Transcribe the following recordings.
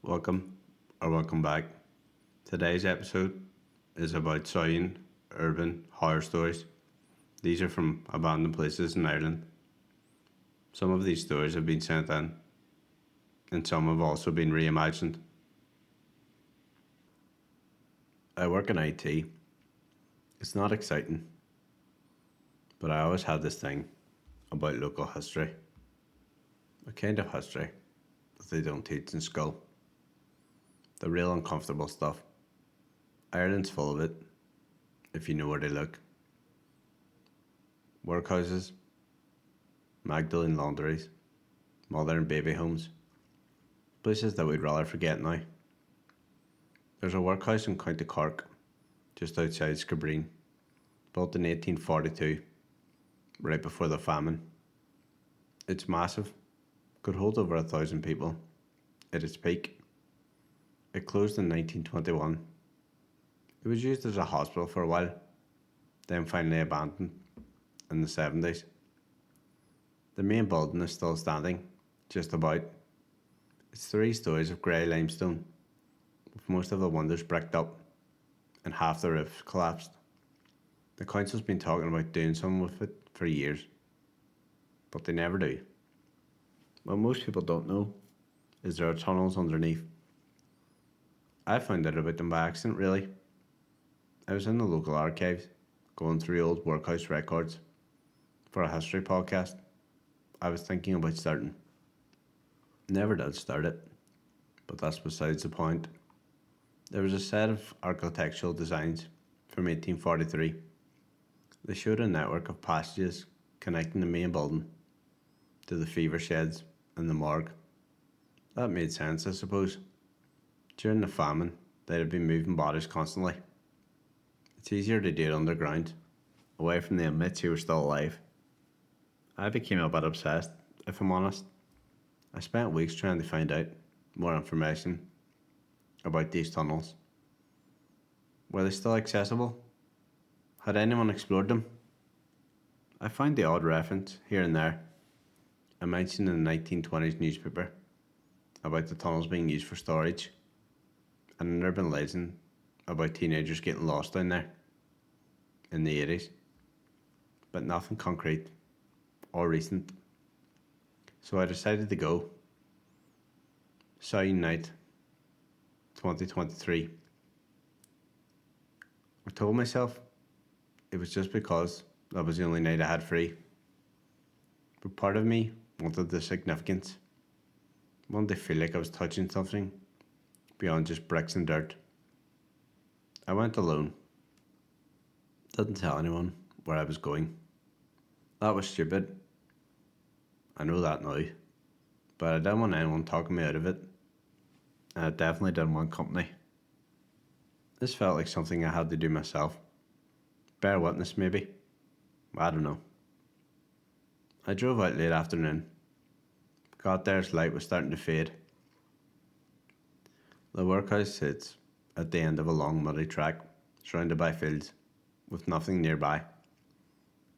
Welcome back. Today's episode is about Samhain urban horror stories. These are from abandoned places in Ireland. Some of these stories have been sent in, and some have also been reimagined. I work in IT. It's not exciting, but I always had this thing about local history, a kind of history that they don't teach in school. The real uncomfortable stuff. Ireland's full of it, if you know where to look. Workhouses, Magdalene laundries, mother and baby homes, places that we'd rather forget now. There's a workhouse in County Cork, just outside Skibbereen, built in 1842, right before the famine. It's massive, could hold over 1,000 people at its peak. It closed in 1921. It was used as a hospital for a while, then finally abandoned in the 70s. The main building is still standing, just about. It's 3 stories of grey limestone, with most of the windows bricked up and half the roof collapsed. The council's been talking about doing something with it for years, but they never do. What most people don't know is there are tunnels underneath. I found out about them by accident, really. I was in the local archives, going through old workhouse records for a history podcast I was thinking about starting. Never did start it, but that's besides the point. There was a set of architectural designs from 1843. They showed a network of passages connecting the main building to the fever sheds and the morgue. That made sense, I suppose. During the famine, they'd have been moving bodies constantly. It's easier to do it underground, away from the inmates who were still alive. I became a bit obsessed, if I'm honest. I spent weeks trying to find out more information about these tunnels. Were they still accessible? Had anyone explored them? I found the odd reference here and there, a mention in the 1920s newspaper about the tunnels being used for storage, and an urban legend about teenagers getting lost down there in the 80s, but nothing concrete or recent. So I decided to go. Samhain night, 2023. I told myself it was just because that was the only night I had free. But part of me wanted the significance, wanted to feel like I was touching something beyond just bricks and dirt. I went alone. Didn't tell anyone where I was going. That was stupid. I know that now. But I didn't want anyone talking me out of it. And I definitely didn't want company. This felt like something I had to do myself. Bear witness, maybe. I don't know. I drove out late afternoon. Got there as light was starting to fade. The workhouse sits at the end of a long muddy track, surrounded by fields, with nothing nearby.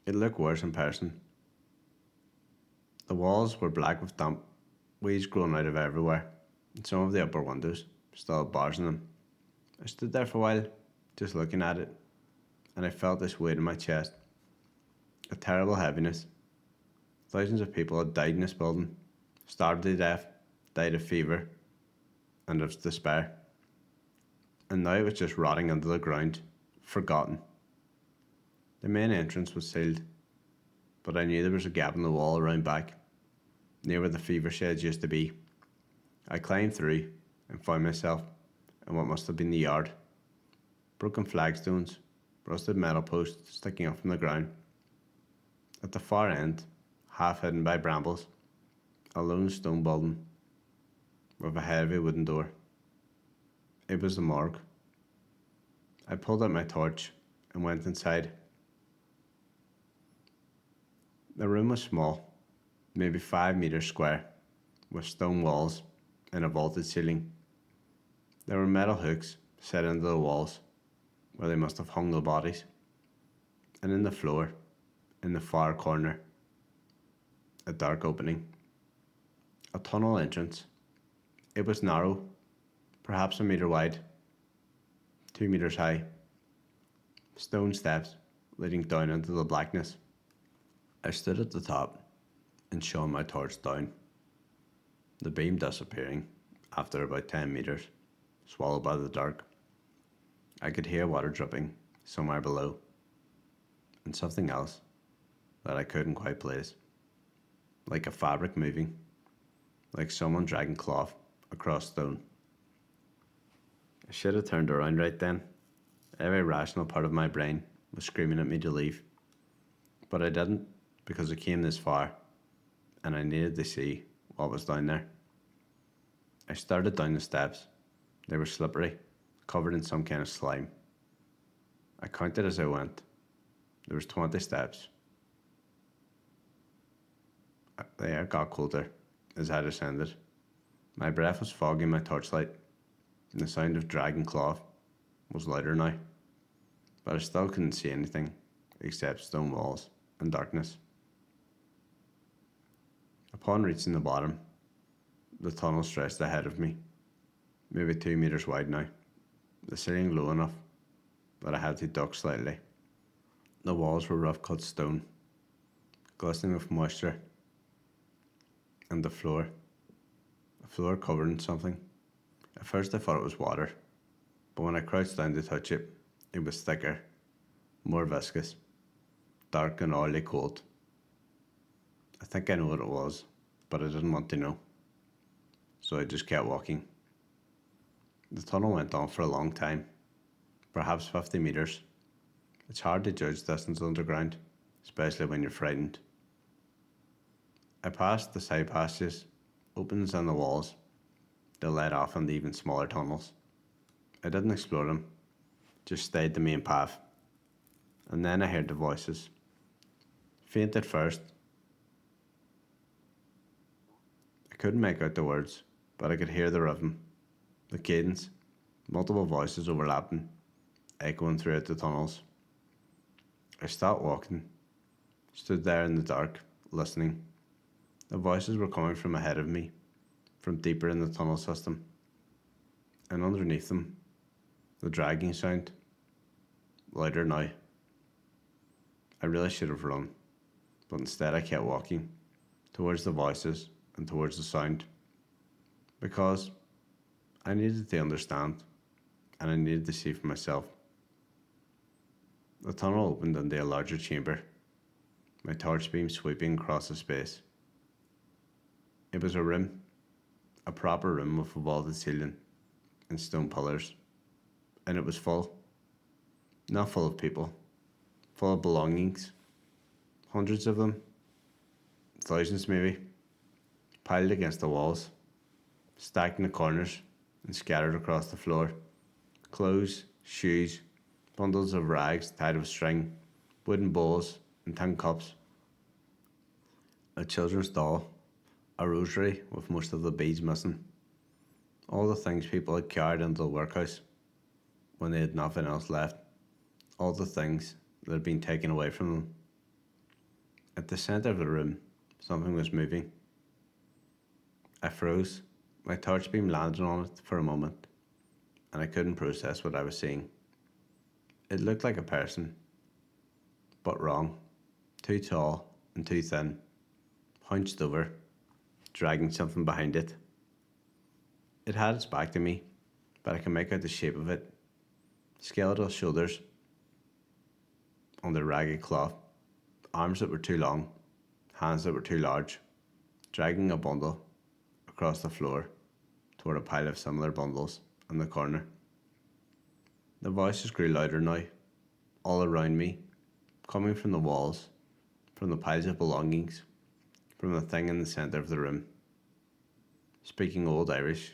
It looked worse in person. The walls were black with damp, weeds growing out of everywhere, and some of the upper windows still had bars in them. I stood there for a while, just looking at it, and I felt this weight in my chest. A terrible heaviness. Thousands of people had died in this building, starved to death, died of fever, and of despair. And now it was just rotting under the ground, forgotten. The main entrance was sealed, but I knew there was a gap in the wall around back, near where the fever sheds used to be. I climbed through and found myself in what must have been the yard. Broken flagstones, rusted metal posts sticking up from the ground. At the far end, half hidden by brambles, a lone stone building with a heavy wooden door. It was the morgue. I pulled out my torch and went inside. The room was small, maybe 5 meters square, with stone walls and a vaulted ceiling. There were metal hooks set into the walls, where they must have hung the bodies, and in the floor, in the far corner, a dark opening. A tunnel entrance. It was narrow, perhaps a metre wide, 2 metres high, stone steps leading down into the blackness. I stood at the top and shone my torch down, the beam disappearing after about 10 metres, swallowed by the dark. I could hear water dripping somewhere below, and something else that I couldn't quite place, like a fabric moving, like someone dragging cloth across stone. I should have turned around right then. Every rational part of my brain was screaming at me to leave, but I didn't because I came this far and I needed to see what was down there. I started down the steps. They were slippery, covered in some kind of slime. I counted as I went. There was 20 steps. The air got colder as I descended. My breath was fogging my torchlight, and the sound of dragging cloth was louder now, but I still couldn't see anything except stone walls and darkness. Upon reaching the bottom, the tunnel stretched ahead of me, maybe 2 metres wide now, the ceiling low enough that I had to duck slightly. The walls were rough cut stone, glistening with moisture, and the floor covered in something. At first I thought it was water, but when I crouched down to touch it, it was thicker, more viscous, dark and oily cold. I think I know what it was, but I didn't want to know, so I just kept walking. The tunnel went on for a long time, perhaps 50 metres. It's hard to judge distance underground, especially when you're frightened. I passed the side passages, openings in the walls, that led off into even smaller tunnels. I didn't explore them, just stayed the main path. And then I heard the voices. Faint at first. I couldn't make out the words, but I could hear the rhythm, the cadence, multiple voices overlapping, echoing throughout the tunnels. I stopped walking, stood there in the dark, listening. The voices were coming from ahead of me, from deeper in the tunnel system, and underneath them, the dragging sound, louder now. I really should have run, but instead I kept walking, towards the voices and towards the sound, because I needed to understand, and I needed to see for myself. The tunnel opened into a larger chamber, my torch beam sweeping across the space. It was a room, a proper room with a vaulted ceiling and stone pillars, and it was full. Not full of people, full of belongings. Hundreds of them, thousands maybe, piled against the walls, stacked in the corners and scattered across the floor. Clothes, shoes, bundles of rags tied with string, wooden bowls and tin cups. A children's doll, a rosary with most of the beads missing. All the things people had carried into the workhouse when they had nothing else left. All the things that had been taken away from them. At the centre of the room, something was moving. I froze. My torch beam landed on it for a moment, and I couldn't process what I was seeing. It looked like a person, but wrong. Too tall and too thin, hunched over, dragging something behind it. It had its back to me, but I could make out the shape of it. Skeletal shoulders under ragged cloth, arms that were too long, hands that were too large, dragging a bundle across the floor toward a pile of similar bundles in the corner. The voices grew louder now, all around me, coming from the walls, from the piles of belongings, from the thing in the centre of the room. Speaking Old Irish,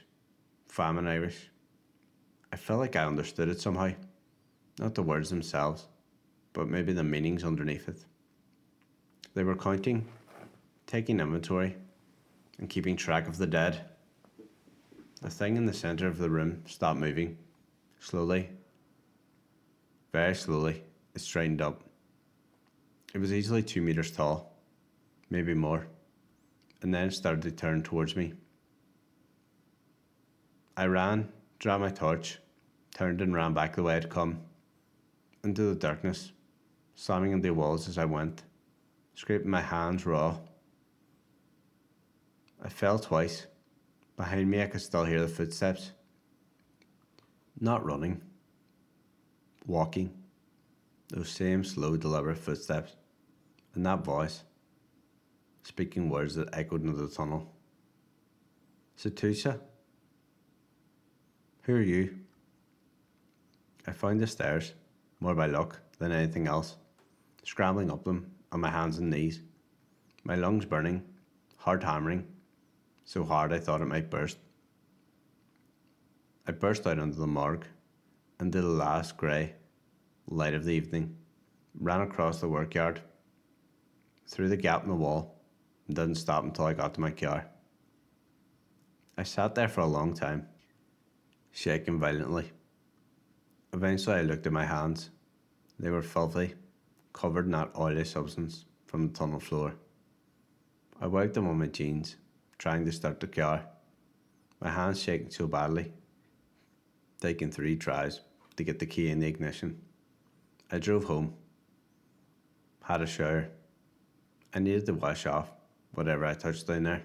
famine Irish. I felt like I understood it somehow, not the words themselves, but maybe the meanings underneath it. They were counting, taking inventory, and keeping track of the dead. The thing in the centre of the room stopped moving. Slowly, very slowly, it straightened up. It was easily 2 metres tall, maybe more, and then it started to turn towards me. I ran Dragged my torch, turned and ran back the way I'd come, into the darkness, slamming into the walls as I went, scraping my hands raw. I fell twice. Behind me I could still hear the footsteps. Not running. Walking. Those same slow, deliberate footsteps. And that voice, speaking words that echoed into the tunnel. Satusha? Who are you? I found the stairs, more by luck than anything else, scrambling up them on my hands and knees, my lungs burning, heart hammering, so hard I thought it might burst. I burst out into the morgue, into the last grey light of the evening, ran across the workyard, through the gap in the wall, and didn't stop until I got to my car. I sat there for a long time, shaking violently. Eventually I looked at my hands. They were filthy, covered in that oily substance from the tunnel floor. I wiped them on my jeans, trying to start the car, my hands shaking so badly, taking 3 tries to get the key in the ignition. I drove home, had a shower. I needed to wash off whatever I touched down there.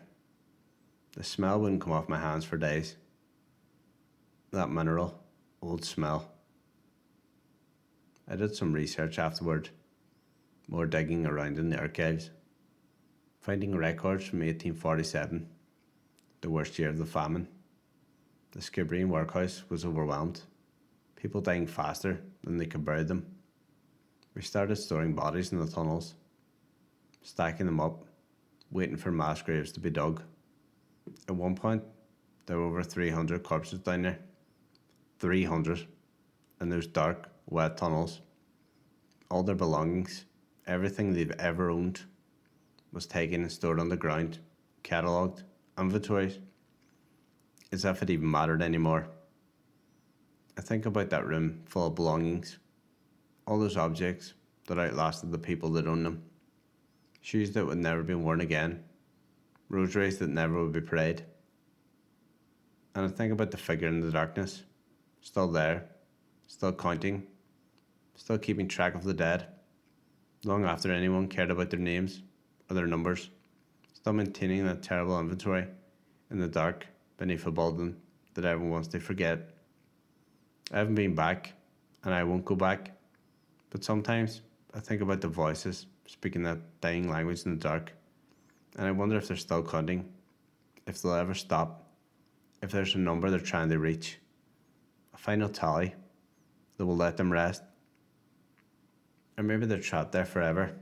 The smell wouldn't come off my hands for days. That mineral, old smell. I did some research afterward, more digging around in the archives, finding records from 1847, the worst year of the famine. The Skibbereen workhouse was overwhelmed, people dying faster than they could bury them. We started storing bodies in the tunnels, stacking them up, waiting for mass graves to be dug. At one point, there were over 300 corpses down there. 300. In those dark, wet tunnels. All their belongings, everything they've ever owned, was taken and stored underground, catalogued, inventories, as if it even mattered anymore. I think about that room full of belongings, all those objects that outlasted the people that owned them, shoes that would never be worn again, rosaries that never would be prayed. And I think about the figure in the darkness, still there, still counting, still keeping track of the dead, long after anyone cared about their names or their numbers, still maintaining that terrible inventory in the dark beneath a building that everyone wants to forget. I haven't been back, and I won't go back, but sometimes I think about the voices speaking that dying language in the dark, and I wonder if they're still counting, if they'll ever stop, if there's a number they're trying to reach, a final tally that will let them rest. Or maybe they're trapped there forever,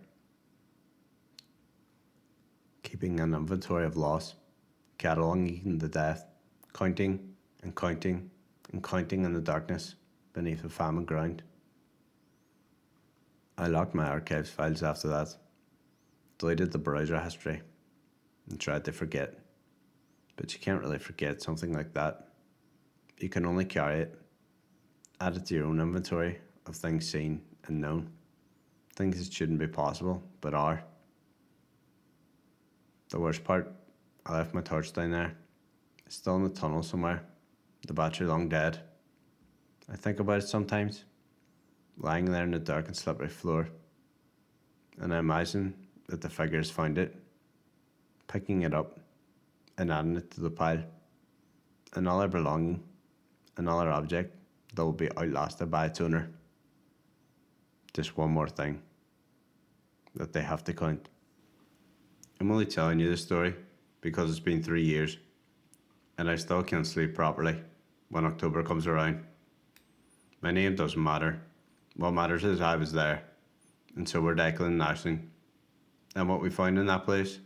keeping an inventory of loss, cataloguing the death, counting and counting and counting in the darkness beneath the famine ground. I locked my archives files after that, deleted the browser history, and tried to forget. But you can't really forget something like that. You can only carry it, add it to your own inventory of things seen and known, things that shouldn't be possible but are. The worst part, I left my torch down there. It's still in the tunnel somewhere, the battery long dead. I think about it sometimes, lying there in the dark and slippery floor, and I imagine that the figures found it, picking it up and adding it to the pile, another belonging, another object that will be outlasted by its owner. Just one more thing that they have to count. I'm only telling you this story because it's been 3 years and I still can't sleep properly when October comes around. My name doesn't matter. What matters is I was there, and so were Declan and Aisling. And what we found in that place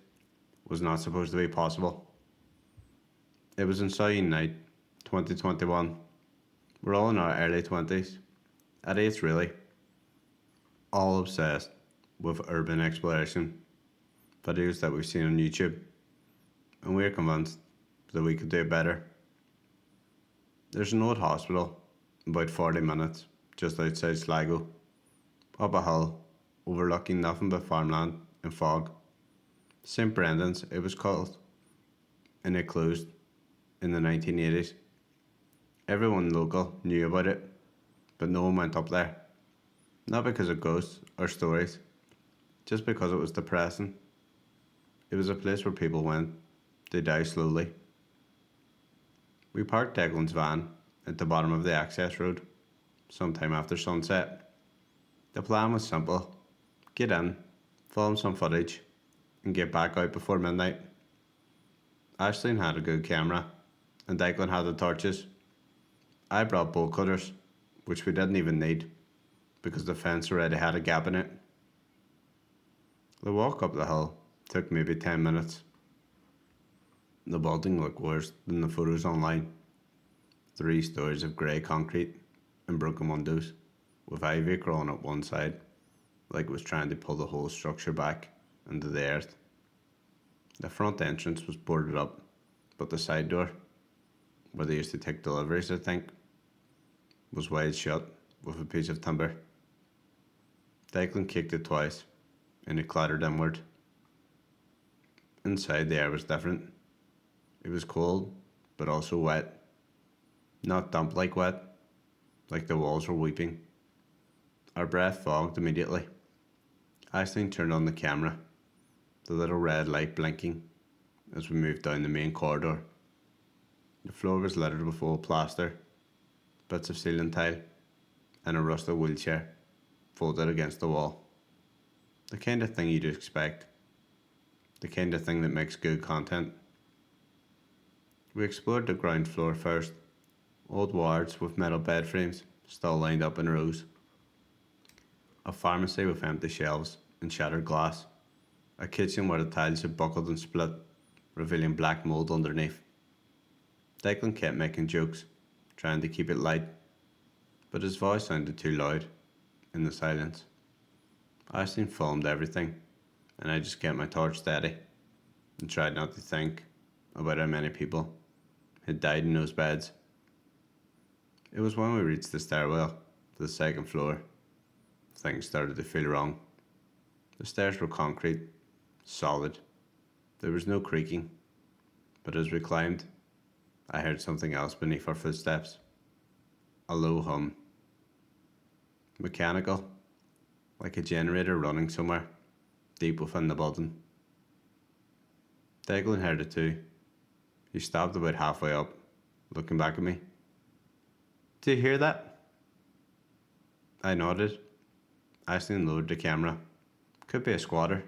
was not supposed to be possible. It was in Samhain night, 2021. We're all in our early 20s. At 8 really. All obsessed with urban exploration. Videos that we've seen on YouTube. And we're convinced that we could do better. There's an old hospital, about 40 minutes, just outside Sligo. Up a hill, overlooking nothing but farmland and fog. St. Brendan's it was called, and it closed in the 1980s. Everyone local knew about it, but no one went up there. Not because of ghosts or stories, just because it was depressing. It was a place where people went to die slowly. We parked Declan's van at the bottom of the access road, sometime after sunset. The plan was simple: get in, film some footage, and get back out before midnight. Aisling had a good camera, and Declan had the torches. I brought bolt cutters, which we didn't even need, because the fence already had a gap in it. The walk up the hill took maybe 10 minutes. The building looked worse than the photos online. 3 stories of grey concrete and broken windows, with ivy growing up one side, like it was trying to pull the whole structure back into the earth. The front entrance was boarded up, but the side door, where they used to take deliveries, I think, was wide shut with a piece of timber. Declan kicked it twice, and it clattered inward. Inside, the air was different. It was cold, but also wet. Not damp like wet, like the walls were weeping. Our breath fogged immediately. Aisling turned on the camera, the little red light blinking as we moved down the main corridor. The floor was littered with old plaster, bits of ceiling tile, and a rusted wheelchair folded against the wall. The kind of thing you'd expect. The kind of thing that makes good content. We explored the ground floor first. Old wards with metal bed frames still lined up in rows. A pharmacy with empty shelves and shattered glass. A kitchen where the tiles had buckled and split, revealing black mould underneath. Declan kept making jokes, trying to keep it light, but his voice sounded too loud in the silence. Aisling filmed everything, and I just kept my torch steady and tried not to think about how many people had died in those beds. It was when we reached the stairwell to the second floor, things started to feel wrong. The stairs were concrete, solid. There was no creaking, but as we climbed, I heard something else beneath our footsteps. A low hum. Mechanical, like a generator running somewhere, deep within the building. Declan heard it too. He stopped about halfway up, looking back at me. "Do you hear that?" I nodded. Aisling lowered the camera. Could be a squatter.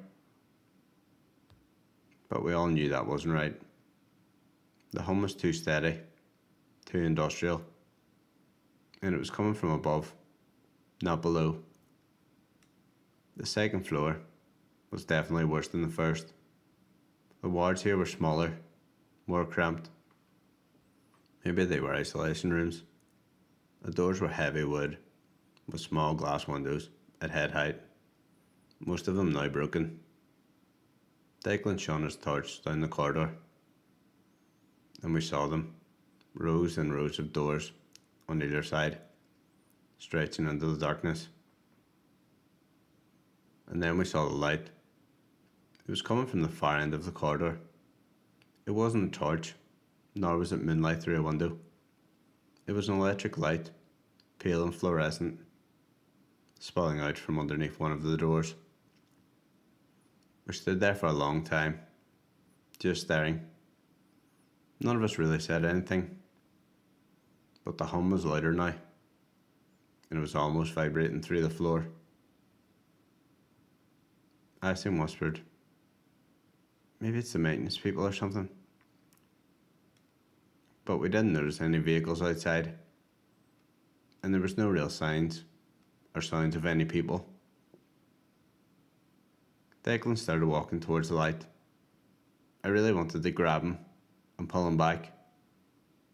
But we all knew that wasn't right. The hum was too steady, too industrial, and it was coming from above, not below. The second floor was definitely worse than the first. The wards here were smaller, more cramped. Maybe they were isolation rooms. The doors were heavy wood, with small glass windows at head height, most of them now broken. Declan shone his torch down the corridor, and we saw them, rows and rows of doors on either side, stretching into the darkness. And then we saw the light. It was coming from the far end of the corridor. It wasn't a torch, nor was it moonlight through a window. It was an electric light, pale and fluorescent, spilling out from underneath one of the doors. We stood there for a long time, just staring. None of us really said anything, but the hum was louder now, and it was almost vibrating through the floor. Aisling whispered, "Maybe it's the maintenance people or something." But we didn't notice any vehicles outside, and there was no real signs or sounds of any people. Declan started walking towards the light. I really wanted to grab him and pull him back,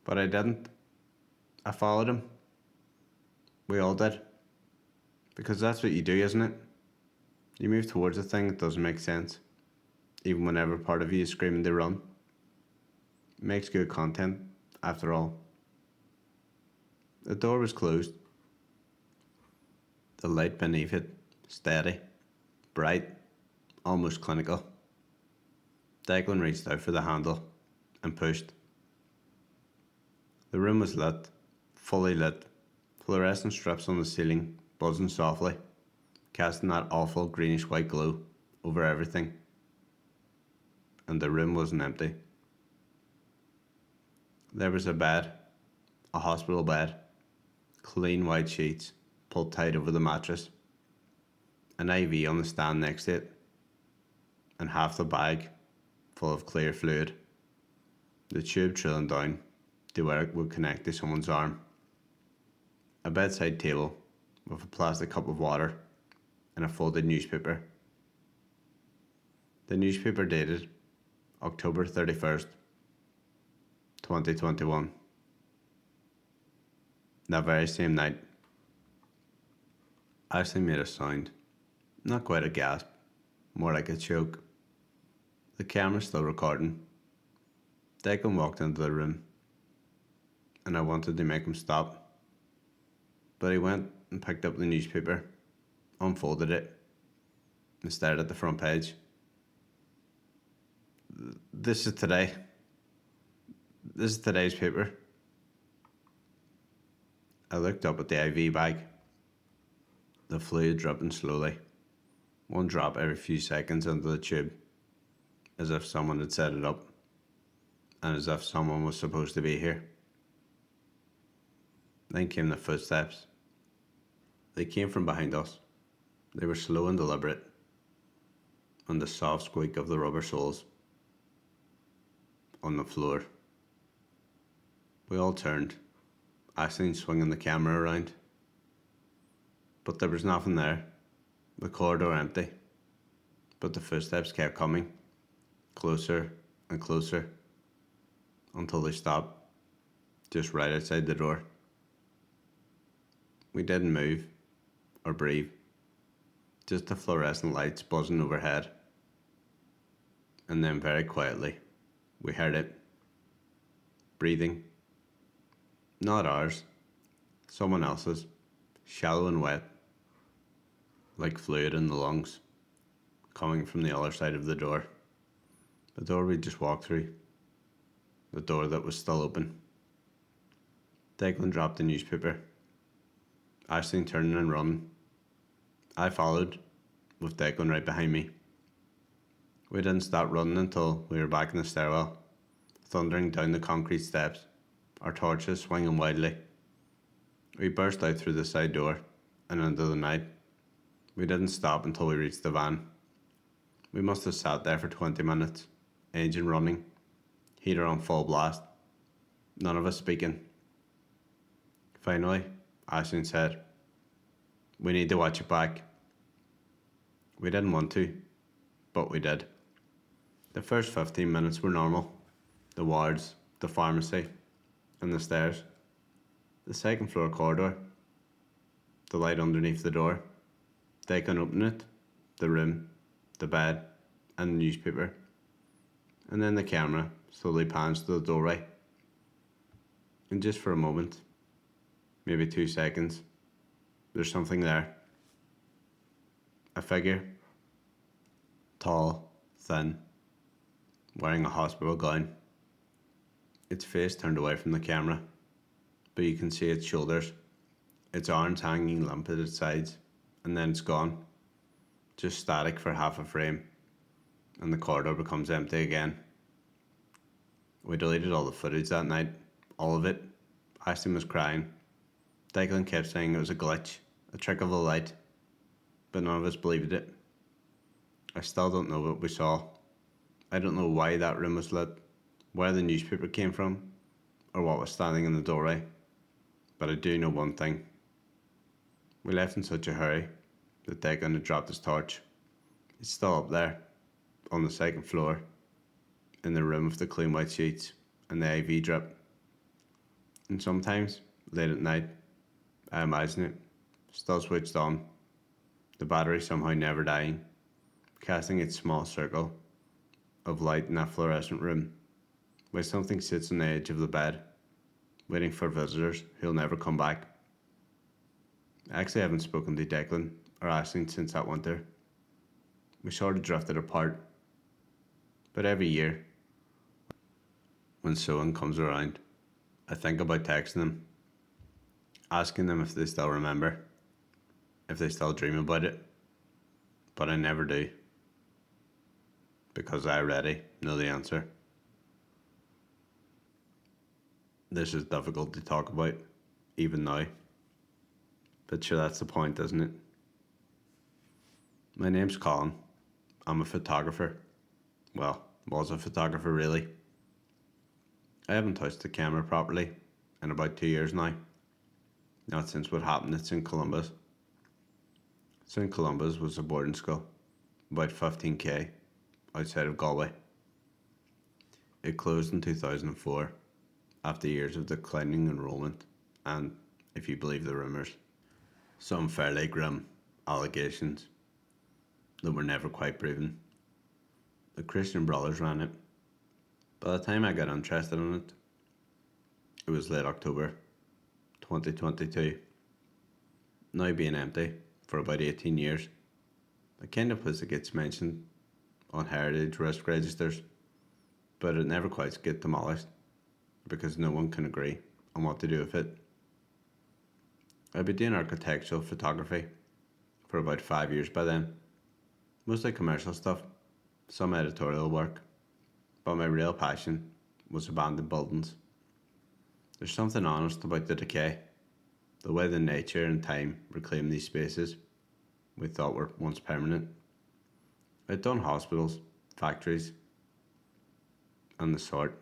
but I didn't. I followed him. We all did. Because that's what you do, isn't it? You move towards a thing that doesn't make sense, even whenever part of you is screaming to run. It makes good content, after all. The door was closed. The light beneath it, steady, bright, almost clinical. Declan reached out for the handle and pushed. The room was lit, fully lit, fluorescent strips on the ceiling buzzing softly, casting that awful greenish white glow over everything. And the room wasn't empty. There was a bed, a hospital bed, clean white sheets pulled tight over the mattress, an IV on the stand next to it, and half the bag full of clear fluid, the tube trailing down to where it would connect to someone's arm. A bedside table with a plastic cup of water and a folded newspaper. The newspaper dated October 31st, 2021. That very same night, Ashley made a sound, not quite a gasp, more like a choke. The camera's still recording. Declan walked into the room, and I wanted to make him stop, but he went and picked up the newspaper, unfolded it, and stared at the front page. This is today. This is today's paper. I looked up at the IV bag. The fluid dripping slowly, one drop every few seconds into the tube, as if someone had set it up, and as if someone was supposed to be here. Then came the footsteps. They came from behind us. They were slow and deliberate, and the soft squeak of the rubber soles on the floor. We all turned, Aisling swinging the camera around. But there was nothing there, the corridor empty. But the footsteps kept coming, closer and closer, until they stopped, just right outside the door. We didn't move or breathe, just the fluorescent lights buzzing overhead. And then very quietly, we heard it. Breathing. Not ours, someone else's, shallow and wet, like fluid in the lungs, coming from the other side of the door. The door we just walked through. The door that was still open. Declan dropped the newspaper. Aisling turning and running. I followed, with Declan right behind me. We didn't stop running until we were back in the stairwell, thundering down the concrete steps, our torches swinging wildly. We burst out through the side door and into the night. We didn't stop until we reached the van. We must have sat there for 20 minutes, engine running, heater on full blast, none of us speaking. Finally, Aisling said, "We need to watch it back." We didn't want to, but we did. The first 15 minutes were normal. The wards, the pharmacy, and the stairs. The second floor corridor. The light underneath the door. They can open it. The room, the bed, and the newspaper. And then the camera slowly pans to the doorway. And just for a moment, maybe 2 seconds, there's something there. A figure. Tall, thin, wearing a hospital gown. Its face turned away from the camera, but you can see its shoulders, its arms hanging limp at its sides, and then it's gone. Just static for half a frame, and the corridor becomes empty again. We deleted all the footage that night, all of it. Ashley was crying. Declan kept saying it was a glitch, a trick of the light, but none of us believed it. I still don't know what we saw. I don't know why that room was lit, where the newspaper came from, or what was standing in the doorway, but I do know one thing. We left in such a hurry that Declan had dropped his torch. It's still up there, on the second floor, in the room with the clean white sheets and the IV drip. And sometimes, late at night, I imagine it, still switched on, the battery somehow never dying, casting its small circle of light in that fluorescent room, where something sits on the edge of the bed, waiting for visitors who'll never come back. I actually haven't spoken to Declan or Aisling since that winter. We sort of drifted apart. But every year, when Samhain comes around, I think about texting him. asking them if they still remember, if they still dream about it, but I never do, because I already know the answer. This is difficult to talk about, even now, but sure, that's the point, isn't it? My name's Colin. I'm a photographer. Well, was a photographer really. I haven't touched the camera properly in about 2 years now. Not since what happened at St. Columba's. St. Columba's was a boarding school, about 15k outside of Galway. It closed in 2004 after years of declining enrolment and, if you believe the rumours, some fairly grim allegations that were never quite proven. The Christian Brothers ran it. By the time I got interested in it, it was late October 2022. Now being empty for about 18 years. The kind of place that gets mentioned on heritage risk registers, but it never quite gets demolished because no one can agree on what to do with it. I've been doing architectural photography for about 5 years by then, mostly commercial stuff, some editorial work, but my real passion was abandoned buildings. There's something honest about the decay, the way that nature and time reclaim these spaces we thought were once permanent. I'd done hospitals, factories, and the sort,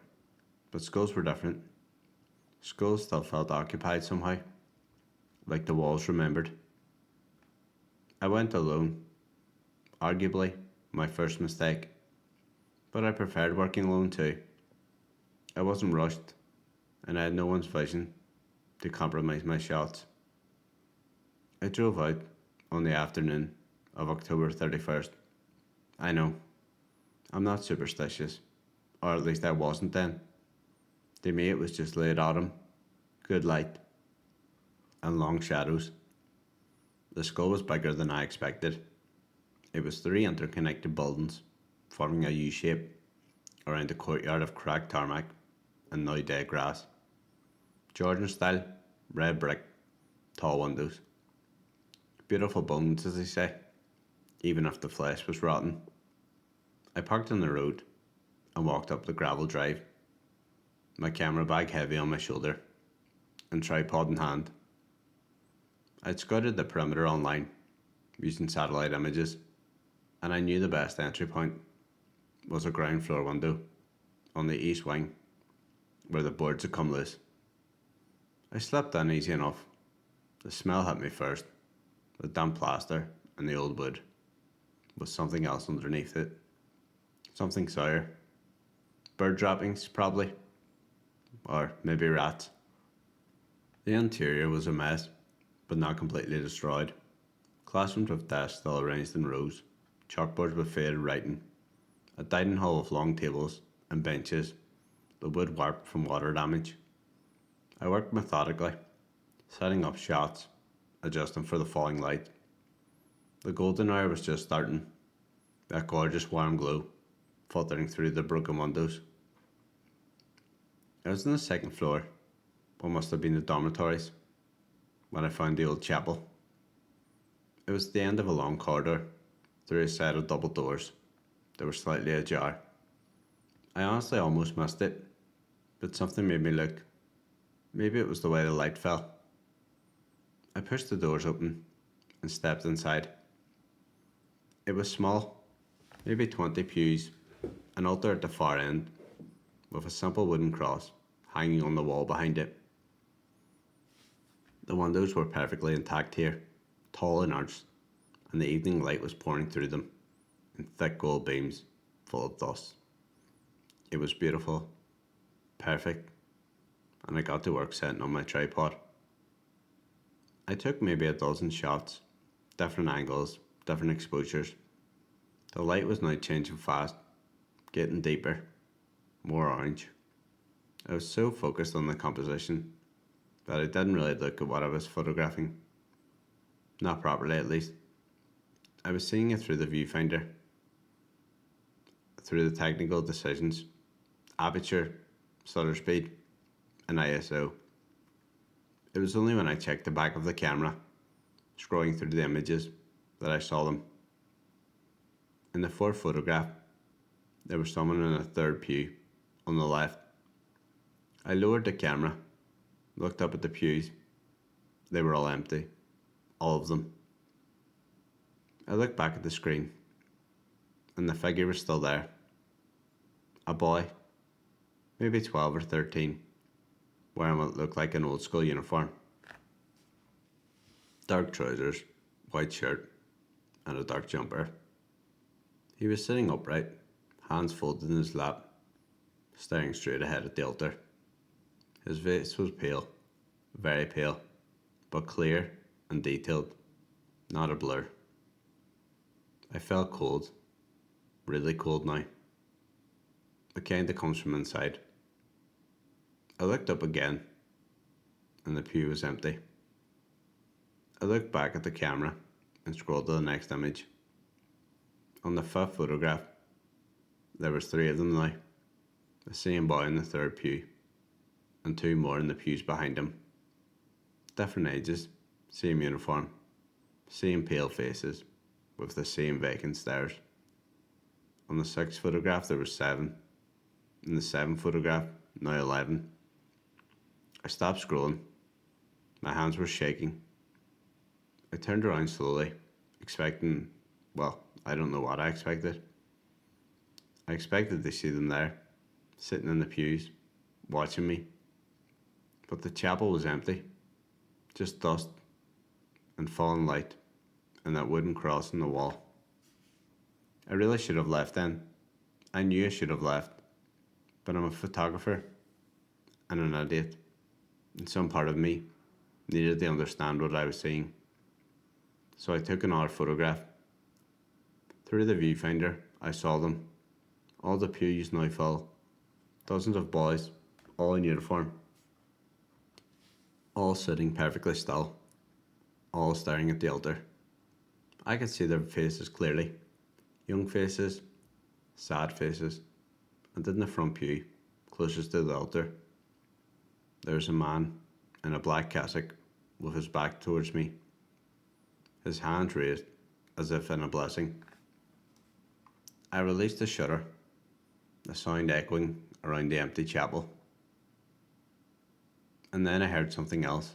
but schools were different. Schools still felt occupied somehow, like the walls remembered. I went alone, arguably my first mistake, but I preferred working alone too. I wasn't rushed, and I had no one's vision to compromise my shots. I drove out on the afternoon of October 31st. I know, I'm not superstitious, or at least I wasn't then. To me it was just late autumn, good light, and long shadows. The school was bigger than I expected. It was 3 interconnected buildings, forming a U shape around a courtyard of cracked tarmac and now dead grass. Georgian style, red brick, tall windows. Beautiful buildings, as they say, even if the flesh was rotten. I parked on the road and walked up the gravel drive, my camera bag heavy on my shoulder and tripod in hand. I'd scouted the perimeter online using satellite images, and I knew the best entry point was a ground floor window on the east wing where the boards had come loose. I slept in easy enough. The smell hit me first, the damp plaster and the old wood, with something else underneath it. Something sour. Bird droppings, probably. Or maybe rats. The interior was a mess, but not completely destroyed. Classrooms with desks still arranged in rows, chalkboards with faded writing, a dining hall with long tables and benches, the wood warped from water damage. I worked methodically, setting up shots, adjusting for the falling light. The golden hour was just starting, that gorgeous warm glow filtering through the broken windows. I was on the second floor, what must have been the dormitories, when I found the old chapel. It was the end of a long corridor, through a set of double doors. They were slightly ajar. I honestly almost missed it, but something made me look. Maybe it was the way the light fell. I pushed the doors open and stepped inside. It was small, maybe 20 pews, an altar at the far end, with a simple wooden cross hanging on the wall behind it. The windows were perfectly intact here, tall and arched, and the evening light was pouring through them in thick gold beams full of dust. It was beautiful, perfect, and I got to work setting on my tripod. I took maybe a dozen shots, different angles, different exposures. The light was now changing fast, getting deeper, more orange. I was so focused on the composition that I didn't really look at what I was photographing. Not properly, at least. I was seeing it through the viewfinder, through the technical decisions, aperture, shutter speed, and ISO. It was only when I checked the back of the camera, scrolling through the images, that I saw them. In the fourth photograph, there was someone in a third pew on the left. I lowered the camera, looked up at the pews. They were all empty, all of them. I looked back at the screen, and the figure was still there. A boy, maybe 12 or 13, wearing what looked like an old school uniform. Dark trousers, white shirt, and a dark jumper. He was sitting upright, hands folded in his lap, staring straight ahead at the altar. His face was pale, very pale, but clear and detailed, not a blur. I felt cold, really cold now. The kind that comes from inside. I looked up again, and the pew was empty. I looked back at the camera and scrolled to the next image. On the fifth photograph, there was 3 of them now. The same boy in the third pew, and 2 more in the pews behind him. Different ages, same uniform, same pale faces, with the same vacant stares. On the 6th photograph there was 7. In the 7th photograph, now 11. I stopped scrolling. My hands were shaking. I turned around slowly, expecting, well, I don't know what I expected. I expected to see them there, sitting in the pews, watching me. But the chapel was empty, just dust and fallen light and that wooden cross on the wall. I really should have left then. I knew I should have left, but I'm a photographer and an idiot, and some part of me needed to understand what I was seeing. So I took another photograph. Through the viewfinder, I saw them. All the pews now full. Dozens of boys, all in uniform. All sitting perfectly still. All staring at the altar. I could see their faces clearly. Young faces, sad faces, and in the front pew, closest to the altar, there was a man in a black cassock with his back towards me, his hands raised as if in a blessing. I released the shutter, the sound echoing around the empty chapel. And then I heard something else.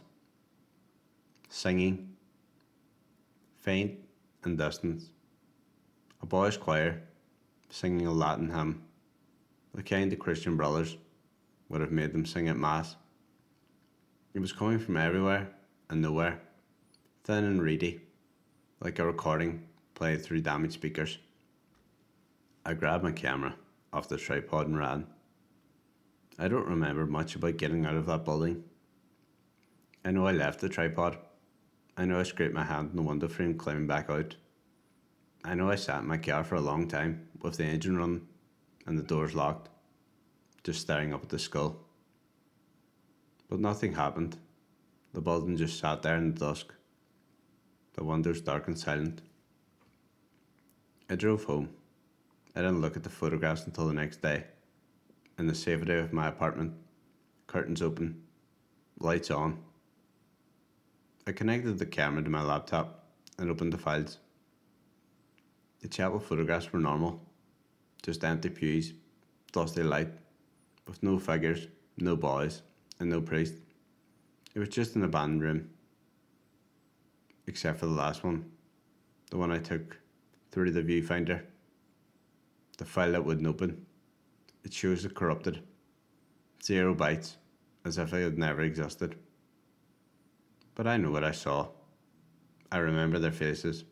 Singing, faint and distant. A boys' choir singing a Latin hymn, the kind the Christian brothers would have made them sing at Mass. It was coming from everywhere and nowhere, thin and reedy, like a recording played through damaged speakers. I grabbed my camera off the tripod and ran. I don't remember much about getting out of that building. I know I left the tripod. I know I scraped my hand in the window frame climbing back out. I know I sat in my car for a long time with the engine running and the doors locked, just staring up at the skull. But nothing happened. The building just sat there in the dusk. The windows dark and silent. I drove home. I didn't look at the photographs until the next day. In the safety of my apartment, curtains open, lights on. I connected the camera to my laptop and opened the files. The chapel photographs were normal, just empty pews, dusty light, with no figures, no boys, and no priest. It was just an abandoned room, except for the last one, the one I took through the viewfinder. The file that wouldn't open. It shows it corrupted. 0 bytes, as if it had never existed. But I know what I saw. I remember their faces.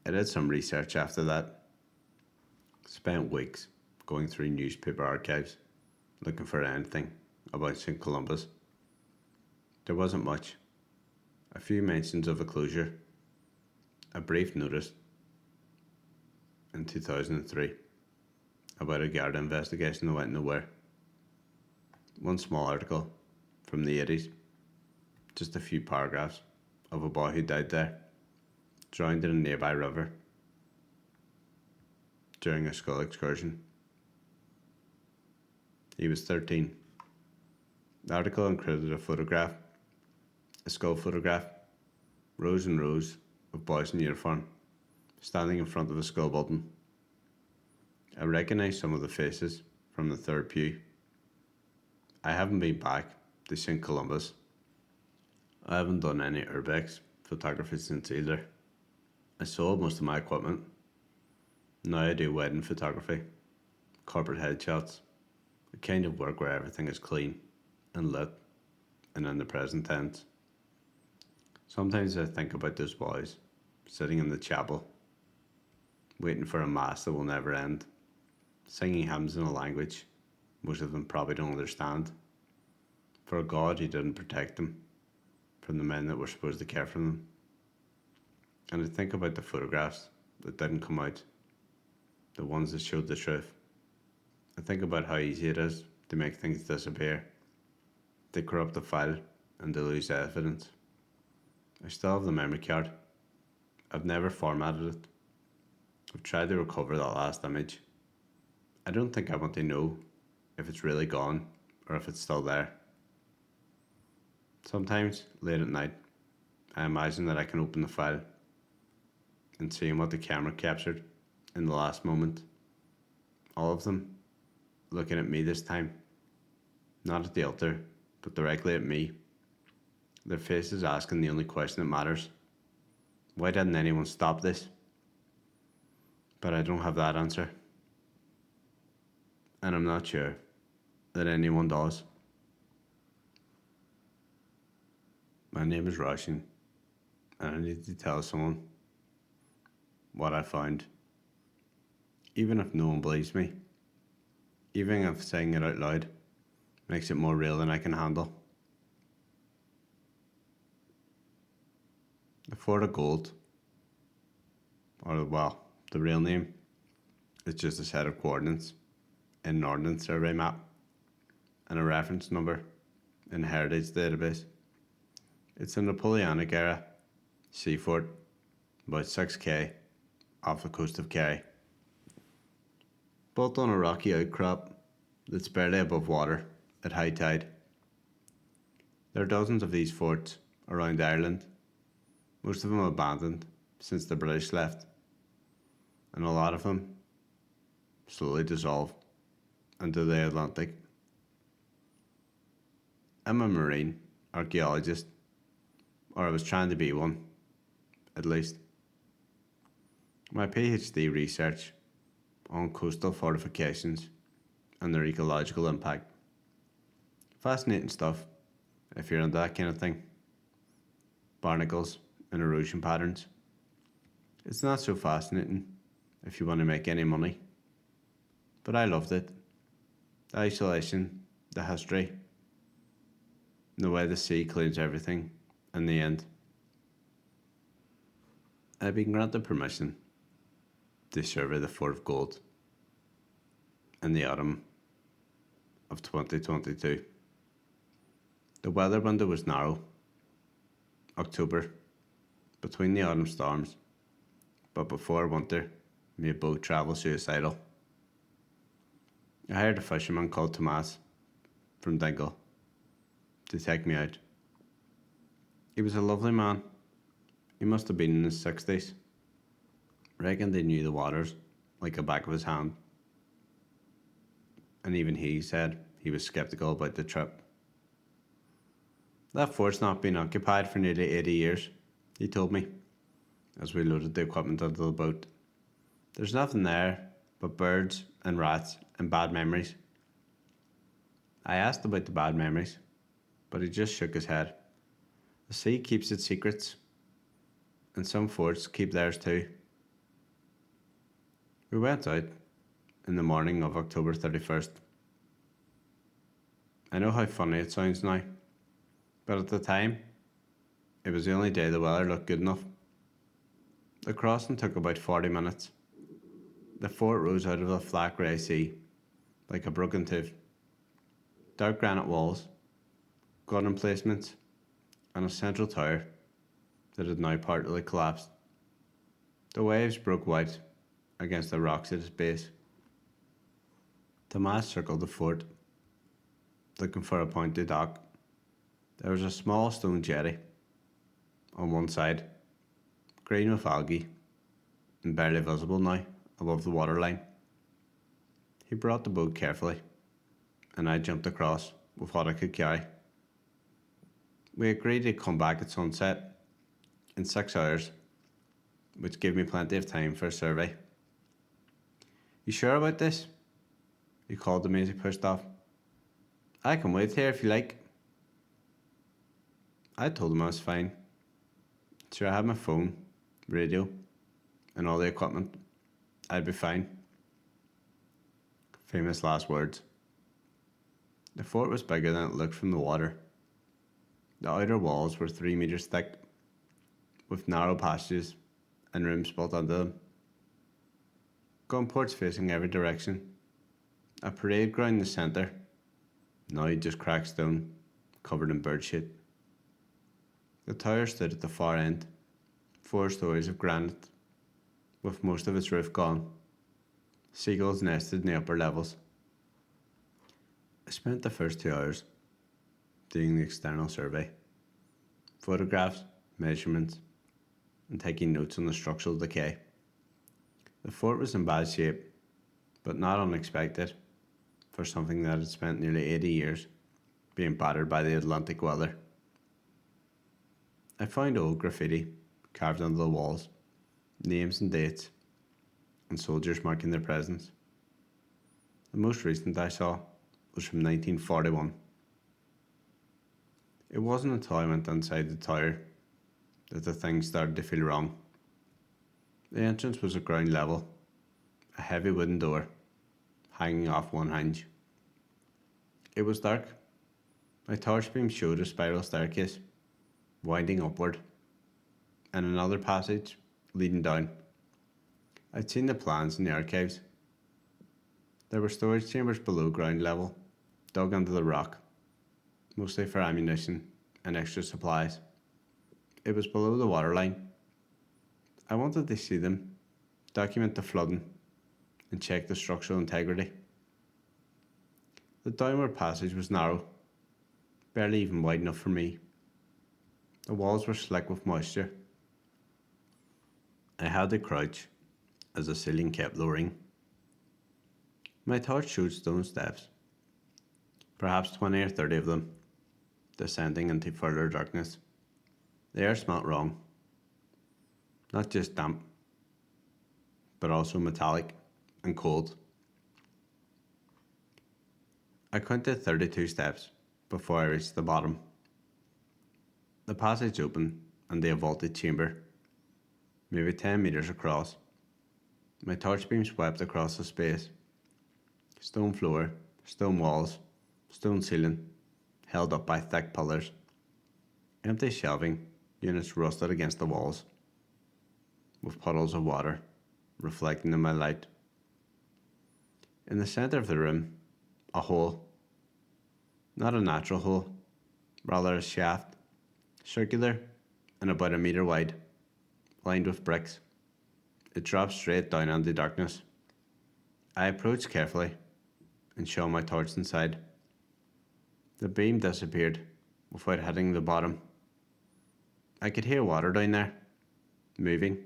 I did some research after that. Spent weeks going through newspaper archives, looking for anything about St. Columba's. There wasn't much. A few mentions of a closure. A brief notice in 2003 about a Garda investigation that went nowhere. One small article from the 80s, just a few paragraphs of a boy who died there, drowned in a nearby river during a school excursion. He was 13. The article included a photograph A school photograph, rows and rows of boys in uniform, standing in front of a school building. I recognise some of the faces from the third pew. I haven't been back to St. Columbus. I haven't done any Urbex photography since either. I sold most of my equipment. Now I do wedding photography, corporate headshots, the kind of work where everything is clean and lit and in the present tense. Sometimes I think about those boys sitting in the chapel, waiting for a mass that will never end, singing hymns in a language most of them probably don't understand, for a God who didn't protect them from the men that were supposed to care for them. And I think about the photographs that didn't come out, the ones that showed the truth. I think about how easy it is to make things disappear, to corrupt the file and to lose evidence. I still have the memory card. I've never formatted it. I've tried to recover that last image. I don't think I want to know if it's really gone or if it's still there. Sometimes, late at night, I imagine that I can open the file and see what the camera captured in the last moment. All of them looking at me this time. Not at the altar, but directly at me. Their faces asking the only question that matters. Why didn't anyone stop this? But I don't have that answer. And I'm not sure that anyone does. My name is Narration, and I need to tell someone what I found. Even if no one believes me, even if saying it out loud makes it more real than I can handle. The Fort of Gold, or well, the real name, is just a set of coordinates in an Ordnance Survey map and a reference number in a heritage database. It's a Napoleonic era sea fort, about 6k off the coast of Kerry. Built on a rocky outcrop that's barely above water at high tide. There are dozens of these forts around Ireland, most of them abandoned since the British left, and a lot of them slowly dissolved into the Atlantic. I'm a marine archaeologist, or I was trying to be one, at least. My PhD research on coastal fortifications and their ecological impact. Fascinating stuff if you're into that kind of thing. Barnacles and erosion patterns. It's not so fascinating if you want to make any money. But I loved it. The isolation, the history, the way the sea claims everything in the end. I've been granted permission to survey the Fort of Gold in the autumn of 2022. The weather window was narrow, October, between the autumn storms, but before winter made boat travel suicidal. I hired a fisherman called Tomas from Dingle to take me out. He was a lovely man. He must have been in his 60s. Reckoned he knew the waters like the back of his hand. And even he said he was sceptical about the trip. That fort's not been occupied for nearly 80 years, he told me, as we loaded the equipment onto the boat. There's nothing there but birds and rats and bad memories. I asked about the bad memories, but he just shook his head. The sea keeps its secrets, and some forts keep theirs too. We went out in the morning of October 31st. I know how funny it sounds now, but at the time, it was the only day the weather looked good enough. The crossing took about 40 minutes. The fort rose out of the flat grey sea, like a broken tooth. Dark granite walls, gun emplacements, and a central tower that had now partly collapsed. The waves broke white against the rocks at its base. Tomas circled the fort, looking for a point to dock. There was a small stone jetty on one side, green with algae, and barely visible now above the waterline. He brought the boat carefully, and I jumped across with what I could carry. We agreed to come back at sunset in 6 hours, which gave me plenty of time for a survey. You sure about this? He called to me as he pushed off. I can wait here if you like. I told him I was fine. Sure, I had my phone, radio, and all the equipment. I'd be fine. Famous last words. The fort was bigger than it looked from the water. The outer walls were 3 meters thick, with narrow passages and rooms built under them. Gun ports facing every direction. A parade ground in the centre, now just cracked stone, covered in bird shit. The tower stood at the far end, 4 stories of granite, with most of its roof gone. Seagulls nested in the upper levels. I spent the first 2 hours doing the external survey, photographs, measurements, and taking notes on the structural decay. The fort was in bad shape, but not unexpected for something that had spent nearly 80 years being battered by the Atlantic weather. I found old graffiti carved onto the walls, names and dates, and soldiers marking their presence. The most recent I saw was from 1941. It wasn't until I went inside the tower that the thing started to feel wrong. The entrance was at ground level, a heavy wooden door hanging off one hinge. It was dark. My torch beam showed a spiral staircase winding upward and another passage leading down. I'd seen the plans in the archives. There were storage chambers below ground level, dug into the rock, mostly for ammunition and extra supplies. It was below the waterline. I wanted to see them, document the flooding, and check the structural integrity. The downward passage was narrow, barely even wide enough for me. The walls were slick with moisture. I had to crouch as the ceiling kept lowering. My torch showed stone steps, perhaps 20 or 30 of them, descending into further darkness. The air smelt wrong. Not just damp, but also metallic and cold. I counted 32 steps before I reached the bottom. The passage opened and a vaulted chamber, maybe 10 meters across. My torch beam swept across the space. Stone floor, stone walls, stone ceiling, held up by thick pillars. Empty shelving, units rusted against the walls, with puddles of water reflecting in my light. In the centre of the room, a hole. Not a natural hole, rather a shaft, circular and about 1 meter wide, lined with bricks. It dropped straight down into darkness. I approached carefully and shone my torch inside. The beam disappeared without hitting the bottom. I could hear water down there, moving,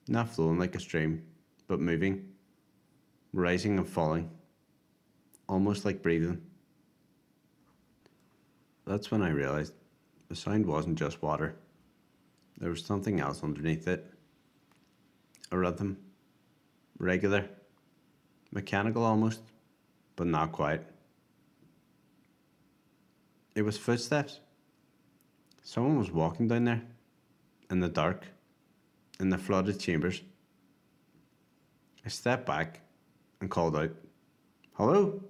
not flowing like a stream, but moving, rising and falling, almost like breathing. That's when I realized the sound wasn't just water. There was something else underneath it. A rhythm, regular, mechanical almost, but not quite. It was footsteps. Someone was walking down there, in the dark, in the flooded chambers. I stepped back and called out, "Hello?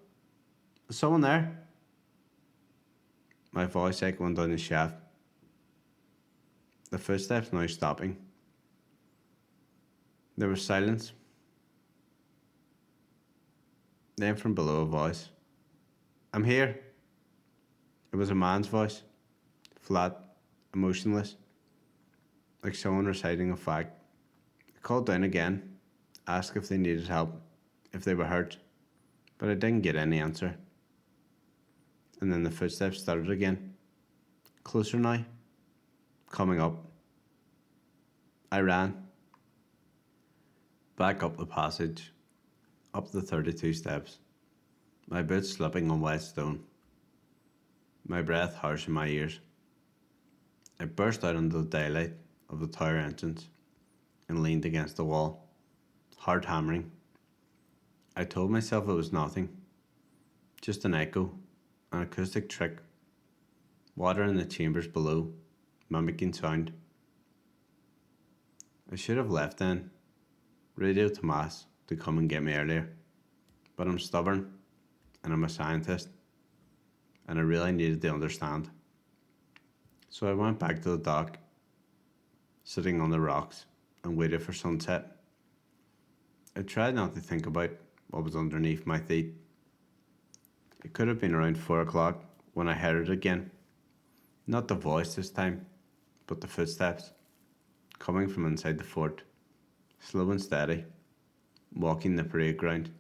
Is someone there?" My voice echoing down the shaft. The footsteps now stopping. There was silence. Then from below a voice, "I'm here." It was a man's voice, flat, emotionless, like someone reciting a fact. I called down again, asked if they needed help, if they were hurt, but I didn't get any answer. And then the footsteps started again, closer now, coming up, I ran, back up the passage, up the 32 steps, my boots slipping on wet stone, my breath harsh in my ears. I burst out into the daylight of the tower entrance and leaned against the wall, heart hammering. I told myself it was nothing, just an echo, an acoustic trick, water in the chambers below, mimicking sound. I should have left then, radioed Tomas to come and get me earlier, but I'm stubborn, and I'm a scientist, and I really needed to understand. So I went back to the dock, sitting on the rocks, and waited for sunset. I tried not to think about what was underneath my feet. It could have been around 4 o'clock when I heard it again. Not the voice this time, but the footsteps, coming from inside the fort, slow and steady, walking the parade ground.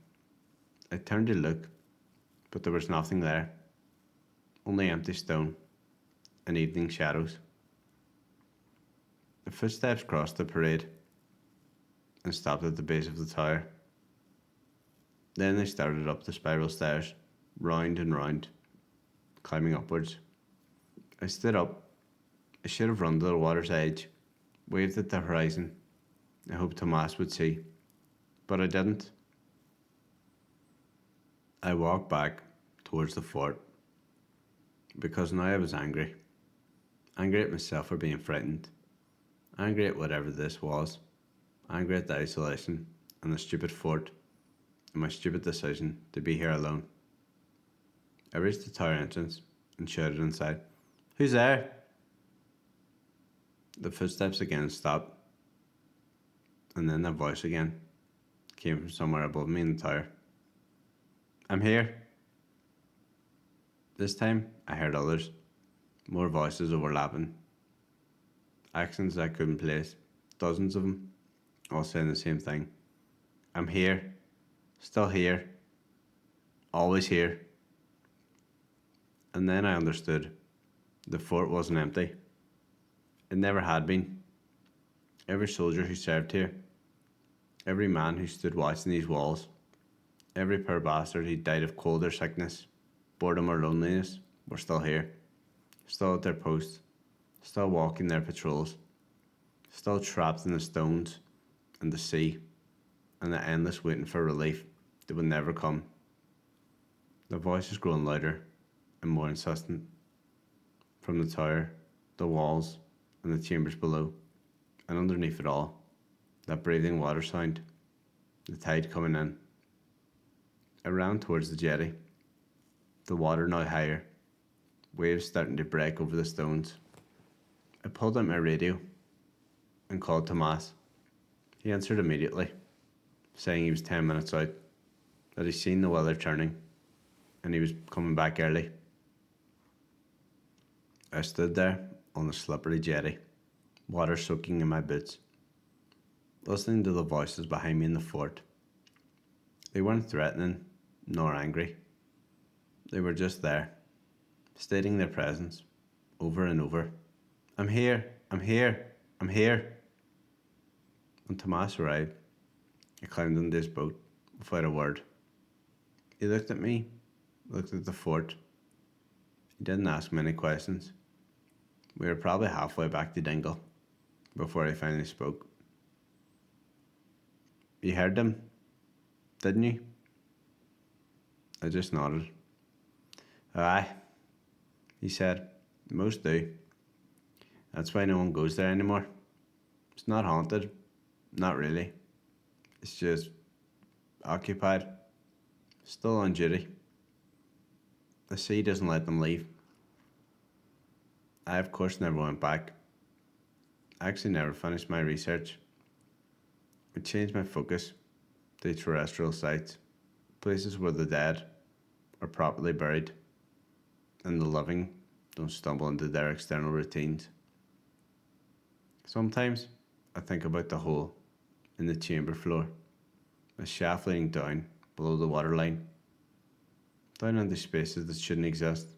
I turned to look, but there was nothing there, only empty stone and evening shadows. The footsteps crossed the parade and stopped at the base of the tower. Then they started up the spiral stairs, round and round, climbing upwards. I stood up. I should have run to the water's edge, waved at the horizon. I hoped Tomas would see, but I didn't. I walked back towards the fort, because now I was angry. Angry at myself for being frightened. Angry at whatever this was. Angry at the isolation and the stupid fort and my stupid decision to be here alone. I reached the tower entrance and shouted inside, "Who's there?" The footsteps again stopped, and then that voice again came from somewhere above me in the tower. "I'm here." This time I heard others, more voices overlapping, accents I couldn't place, dozens of them, all saying the same thing. "I'm here, still here, always here." And then I understood. The fort wasn't empty. It never had been. Every soldier who served here, every man who stood watching these walls, every poor bastard who died of cold or sickness, boredom or loneliness, were still here, still at their posts, still walking their patrols, still trapped in the stones and the sea and the endless waiting for relief that would never come. The voices growing louder and more insistent, from the tower, the walls, and the chambers below, and underneath it all, that breathing water sound, the tide coming in. I ran towards the jetty, the water now higher, waves starting to break over the stones. I pulled out my radio and called Tomas. He answered immediately, saying he was 10 minutes out, that he'd seen the weather turning, and he was coming back early. I stood there on the slippery jetty, water soaking in my boots, listening to the voices behind me in the fort. They weren't threatening nor angry. They were just there, stating their presence over and over. "I'm here, I'm here, I'm here." When Tomas arrived, I climbed into his boat without a word. He looked at me, looked at the fort. He didn't ask many questions. We were probably halfway back to Dingle before he finally spoke. "You heard them, didn't you?" I just nodded. "Aye," he said. "Most do. That's why no one goes there anymore. It's not haunted, not really. It's just occupied, still on duty. The sea doesn't let them leave." I, of course, never went back. I actually never finished my research. I changed my focus to terrestrial sites, places where the dead are properly buried and the living don't stumble into their external routines. Sometimes I think about the hole in the chamber floor, a shaft leading down below the waterline, down into spaces that shouldn't exist,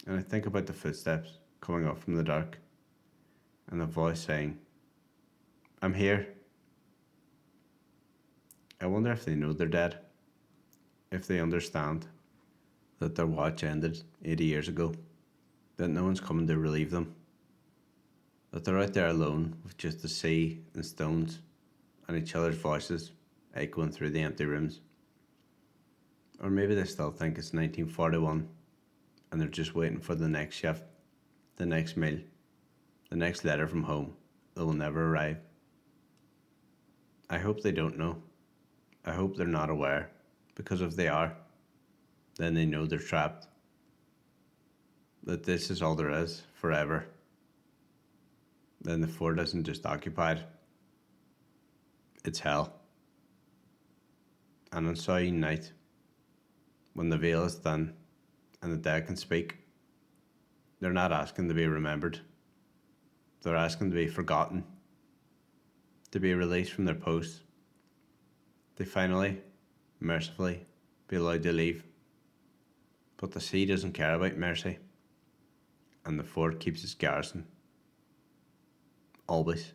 and I think about the footsteps coming up from the dark, and the voice saying, I'm here. I wonder if they know they're dead. If they understand that their watch ended 80 years ago. That no one's coming to relieve them. That they're out there alone with just the sea and stones and each other's voices echoing through the empty rooms. Or maybe they still think it's 1941 and they're just waiting for the next shift, the next meal, the next letter from home that will never arrive. I hope they don't know. I hope they're not aware, because if they are, then they know they're trapped. That this is all there is, forever. Then the fort isn't just occupied, it's hell. And on Samhain night, when the veil is thin and the dead can speak, they're not asking to be remembered. They're asking to be forgotten, to be released from their posts, to finally, mercifully, be allowed to leave. But the sea doesn't care about mercy, and the fort keeps its garrison. Always.